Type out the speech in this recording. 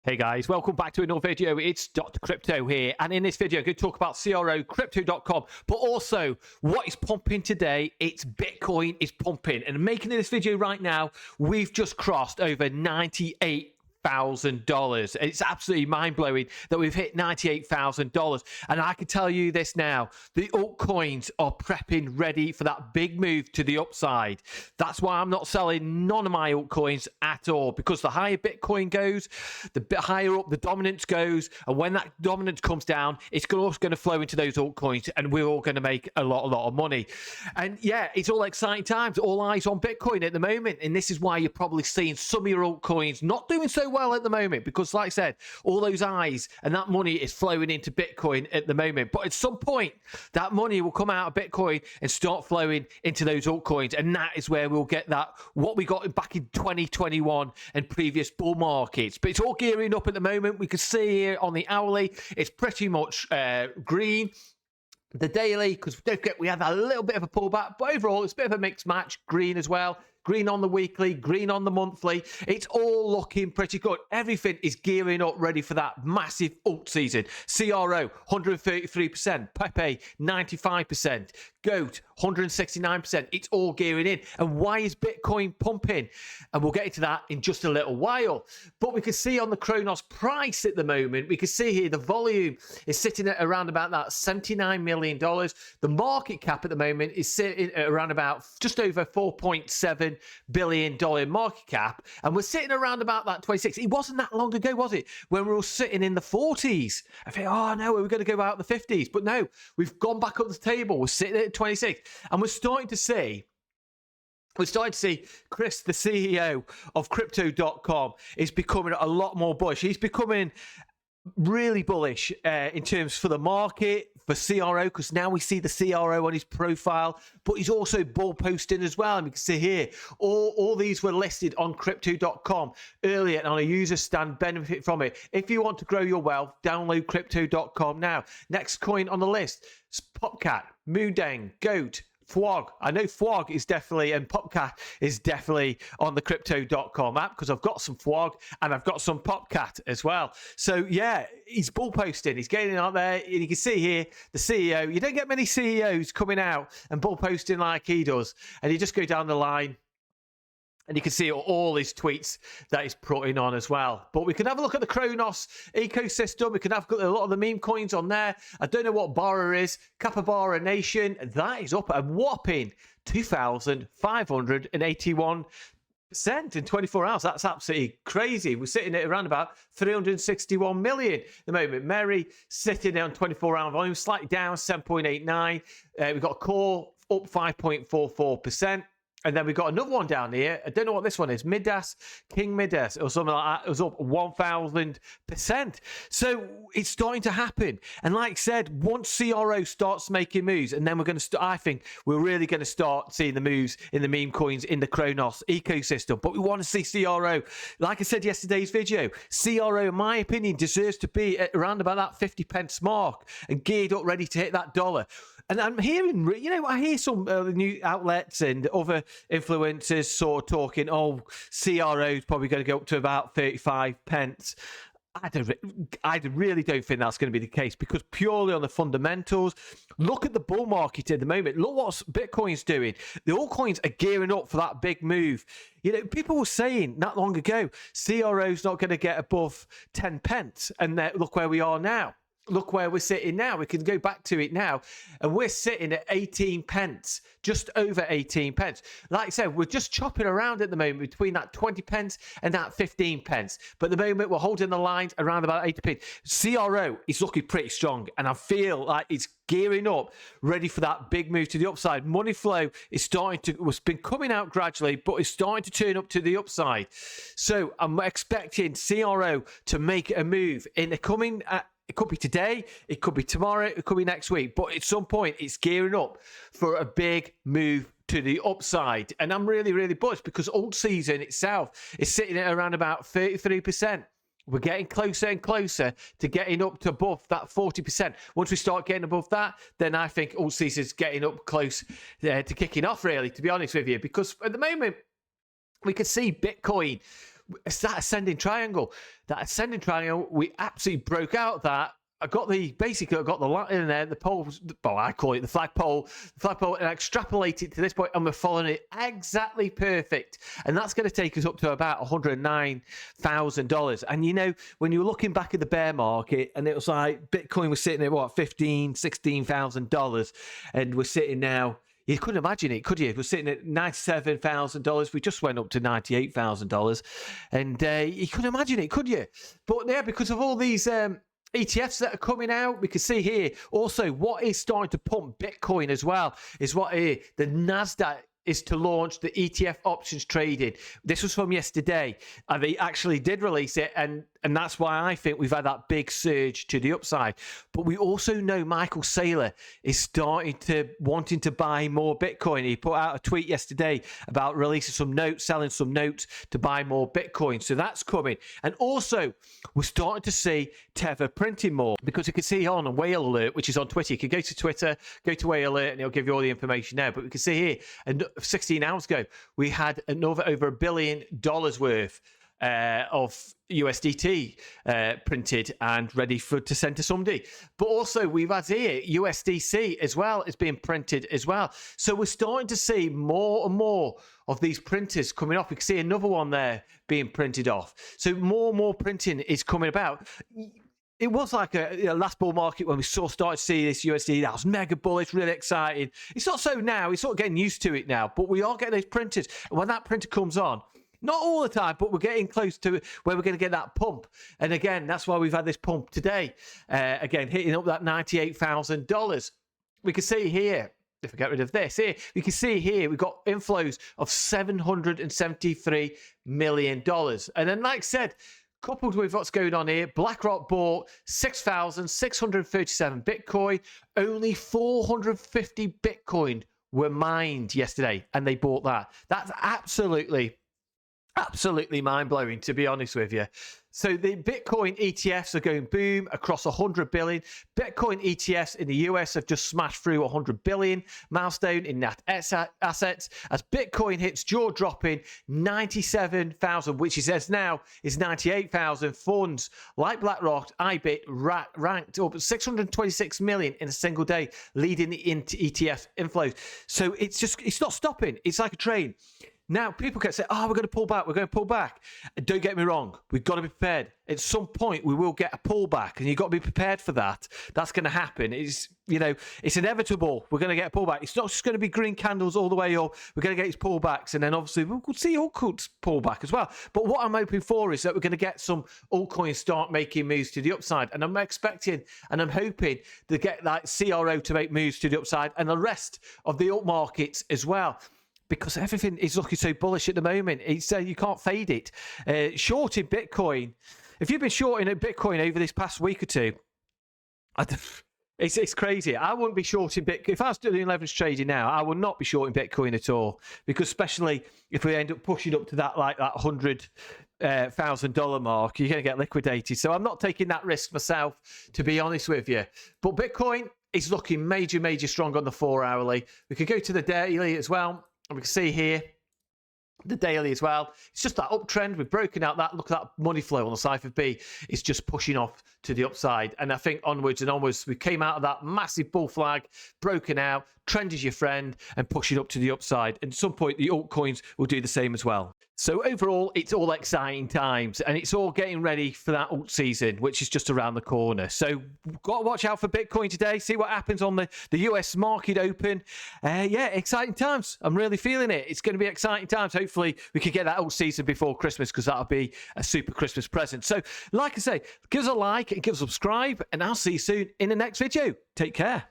Hey guys, welcome back to another video. It's Dr. Crypto here, and in this video I'm going to talk about CRO, crypto.com, but also what is pumping today. It's Bitcoin is pumping, and making this video right now, we've just crossed over $98,000. It's absolutely mind-blowing that we've hit $98,000, and I can tell you this now, the altcoins are prepping ready for that big move to the upside. That's why I'm not selling none of my altcoins at all, because the higher Bitcoin goes, the bit higher up the dominance goes, and when that dominance comes down, it's also going to flow into those altcoins, and we're all going to make a lot of money. And yeah, it's all exciting times, all eyes on Bitcoin at the moment, and this is why you're probably seeing some of your altcoins not doing so well at the moment, because like I said, all those eyes and that money is flowing into Bitcoin at the moment. But at some point, that money will come out of Bitcoin and start flowing into those altcoins, and that is where we'll get that what we got back in 2021 and previous bull markets. But it's all gearing up at the moment. We can see here on the hourly, it's pretty much green. The daily, because don't forget we had a little bit of a pullback, but overall it's a bit of a mixed match. Green as well. Green on the weekly, green on the monthly. It's all looking pretty good. Everything is gearing up ready for that massive alt season. CRO, 133%. Pepe, 95%. GOAT, 169%. It's all gearing in. And why is Bitcoin pumping? And we'll get into that in just a little while. But we can see on the Cronos price at the moment, we can see here the volume is sitting at around about that $79 million. The market cap at the moment is sitting at around about just over $4.7 billion market cap, and we're sitting around about that 26. It wasn't that long ago, was it, when we were all sitting in the 40s? I think, oh no, we're going to go out the 50s, but no, we've gone back up the table. We're sitting at 26, and we're starting to see Chris, the CEO of crypto.com, is becoming a lot more bullish. He's becoming really bullish in terms for the market, for CRO, because now we see the CRO on his profile, but he's also bull posting as well. And we can see here, all these were listed on crypto.com earlier, and on a user stand benefit from it. If you want to grow your wealth, download crypto.com now. Next coin on the list, Popcat, Moondang, GOAT, FWOG. I know FWOG is definitely, and Popcat is definitely on the crypto.com app, because I've got some FWOG and I've got some Popcat as well. So yeah, he's bull posting, he's getting out there, and you can see here the CEO. You don't get many CEOs coming out and bull posting like he does, and you just go down the line and you can see all his tweets that he's putting on as well. But we can have a look at the Cronos ecosystem. We can have a lot of the meme coins on there. I don't know what Barra is. Capybara Nation, that is up a whopping 2,581% in 24 hours. That's absolutely crazy. We're sitting at around about 361 million at the moment. Mary sitting on 24-hour volume, slightly down 7.89. We've got Core up 5.44%. And then we've got another one down here. I don't know what this one is. Midas, King Midas, or something like that. It was up 1,000%. So it's starting to happen. And like I said, once CRO starts making moves, and then we're going to I think we're really going to start seeing the moves in the meme coins in the Cronos ecosystem. But we want to see CRO. Like I said yesterday's video, CRO, in my opinion, deserves to be at around about that 50 pence mark and geared up, ready to hit that dollar. And I'm hearing, I hear some new outlets and other influencers sort of talking, oh, CRO is probably going to go up to about 35 pence. I really don't think that's going to be the case, because purely on the fundamentals, look at the bull market at the moment. Look what Bitcoin's doing. The altcoins are gearing up for that big move. You know, people were saying not long ago, CRO's not going to get above 10 pence. And look where we are now. Look where we're sitting now. We can go back to it now, and we're sitting at 18 pence, just over 18 pence. Like I said, we're just chopping around at the moment between that 20 pence and that 15 pence. But at the moment, we're holding the lines around about 80 pence. CRO is looking pretty strong, and I feel like it's gearing up, ready for that big move to the upside. Money flow is starting to, it's been coming out gradually, but it's starting to turn up to the upside. So I'm expecting CRO to make a move in the coming. It could be today, it could be tomorrow, it could be next week, but at some point it's gearing up for a big move to the upside. And I'm really bullish, because alt season itself is sitting at around about 33%. We're getting closer and closer to getting up to above that 40%. Once we start getting above that, then I think alt season's getting up close to kicking off, really, to be honest with you, because at the moment we can see Bitcoin it's that ascending triangle. That ascending triangle, we absolutely broke out that. I got the line in there, the pole, well, I call it the flagpole, and I extrapolate it to this point, and we're following it exactly perfect. And that's going to take us up to about $109,000. And you know, when you were looking back at the bear market, and it was like Bitcoin was sitting at what, $16,000, and we're sitting now. You couldn't imagine it, could you? We're sitting at $97,000. We just went up to $98,000, and you couldn't imagine it, could you? But yeah, because of all these ETFs that are coming out, we can see here also what is starting to pump Bitcoin as well is what the NASDAQ is to launch the ETF options trading. This was from yesterday, and they actually did release it, and that's why I think we've had that big surge to the upside. But we also know Michael Saylor is wanting to buy more Bitcoin. He put out a tweet yesterday about releasing some notes, selling some notes to buy more Bitcoin. So that's coming. And also, we're starting to see Tether printing more, because you can see on Whale Alert, which is on Twitter. You can go to Twitter, go to Whale Alert, and it'll give you all the information there. But we can see here, and 16 hours ago, we had over $1 billion worth of USDT printed and ready to send to somebody. But also we've had here USDC as well is being printed as well. So we're starting to see more and more of these printers coming off. We can see another one there being printed off. So more and more printing is coming about. It was like a last bull market when we started to see this USD. That was mega bullish, really exciting. It's not so now. We're sort of getting used to it now. But we are getting those printers. And when that printer comes on, not all the time, but we're getting close to where we're going to get that pump. And again, that's why we've had this pump today. Again, hitting up that $98,000. We can see here, if we get rid of this here, we can see here we've got inflows of $773 million. And then, like I said, coupled with what's going on here, BlackRock bought 6,637 Bitcoin. Only 450 Bitcoin were mined yesterday, and they bought that. That's absolutely mind-blowing, to be honest with you. So the Bitcoin ETFs are going boom across 100 billion. Bitcoin ETFs in the US have just smashed through 100 billion milestone in net assets as Bitcoin hits jaw-dropping 97,000, which he says now is 98,000. Funds like BlackRock, IBIT ranked up 626 million in a single day, leading the ETF inflows. So it's not stopping. It's like a train. Now, people can say, we're going to pull back. We're going to pull back. And don't get me wrong. We've got to be prepared. At some point, we will get a pullback, and you've got to be prepared for that. That's going to happen. It's inevitable. We're going to get a pullback. It's not just going to be green candles all the way up. We're going to get these pullbacks, and then obviously we'll see altcoins pullback as well. But what I'm hoping for is that we're going to get some altcoins start making moves to the upside. And I'm expecting and I'm hoping to get that CRO to make moves to the upside, and the rest of the alt markets as well, because everything is looking so bullish at the moment. It's you can't fade it. Shorting Bitcoin. If you've been shorting at Bitcoin over this past week or two, it's crazy. I wouldn't be shorting Bitcoin. If I was doing leverage trading now, I would not be shorting Bitcoin at all, because especially if we end up pushing up to that $100,000 mark, you're going to get liquidated. So I'm not taking that risk myself, to be honest with you. But Bitcoin is looking major strong on the 4-hourly. We could go to the daily as well. And we can see here the daily as well. It's just that uptrend. We've broken out that. Look at that money flow on the Cypher B. It's just pushing off to the upside. And I think onwards and onwards, we came out of that massive bull flag, broken out, trend is your friend, and pushing up to the upside. And at some point, the altcoins will do the same as well. So overall, it's all exciting times, and it's all getting ready for that alt season, which is just around the corner. So got to watch out for Bitcoin today, see what happens on the US market open. Yeah, exciting times. I'm really feeling it. It's going to be exciting times. Hopefully, we can get that alt season before Christmas, because that'll be a super Christmas present. So like I say, give us a like and give us a subscribe, and I'll see you soon in the next video. Take care.